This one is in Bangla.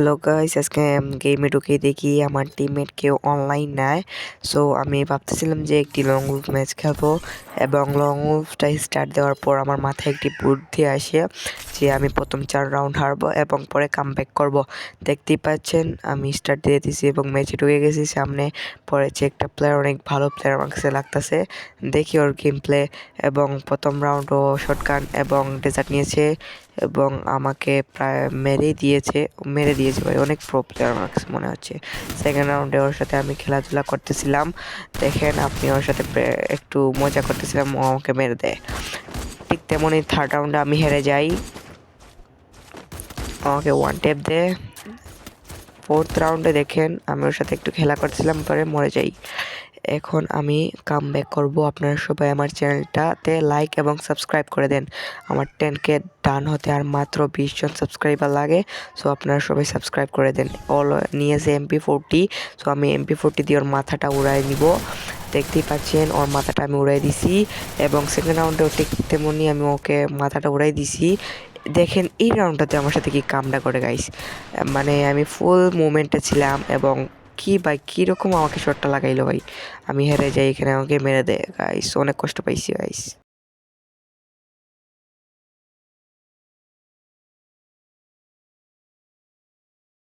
হ্যালো গাইস, আজকে গেমে ঢুকে দেখি আমার টিমমেট কেউ অনলাইন নেয়। সো আমি ভাবতেছিলাম যে একটি লং উলফ ম্যাচ খেলবো, এবং লং উলফটা স্টার্ট দেওয়ার পর আমার মাথায় একটি বুদ্ধি আসে যে আমি প্রথম 4 রাউন্ড হারবো এবং পরে কামব্যাক করব। দেখতেই পাচ্ছেন আমি স্টার্ট দিয়ে দিয়েছি এবং ম্যাচে ঢুকে গেছি। সামনে পড়েছে একটা প্লেয়ার, অনেক ভালো প্লেয়ার আমার কাছে লাগতেছে। দেখি ওর গেম প্লে, এবং প্রথম রাউন্ড ও শটগান এবং ডেজার্ট নিয়েছে এবং আমাকে প্রায় মেরে দিয়েছে ভাই, অনেক প্রো প্লেয়ার আমার কাছে মনে হচ্ছে। সেকেন্ড রাউন্ডে ওর সাথে আমি খেলাধুলা করতেছিলাম, দেখেন আপনি, ওর সাথে একটু মজা করতেছিলাম, ও আমাকে মেরে দেয়। ঠিক তেমনই থার্ড রাউন্ডে আমি হেরে যাই, আমাকে ওয়ান ট্যাপ দেয়। ফোর্থ রাউন্ডে দেখেন আমি ওর সাথে একটু খেলা করতেছিলাম, পরে মরে যাই। এখন আমি কামব্যাক করব। আপনারা সবাই আমার চ্যানেলটাতে লাইক এবং সাবস্ক্রাইব করে দেন। আমার 10K ডান হতে আর মাত্র 20 জন সাবস্ক্রাইবার লাগে। সো আপনারা সবাই সাবস্ক্রাইব করে দেন। নিয়েছে MP40, সো আমি MP40 দিয়ে ওর মাথাটা উড়াই নিব। দেখতেই পাচ্ছেন ওর মাথাটা আমি উড়াই দিছি, এবং সেকেন্ড রাউন্ডেও ঠিক তেমনই আমি ওকে মাথাটা উড়াই দিছি। দেখেন এই রাউন্ডটাতে আমার সাথে কি কামটা করে গাইস, মানে আমি ফুল মুভমেন্টে ছিলাম, এবং কি ভাই কীরকম আমাকে শটটা লাগাইলো ভাই, আমি হেরে যাই এখানে, আমাকে মেরে দেয় গাইস, অনেক কষ্ট পাইছি গাইস।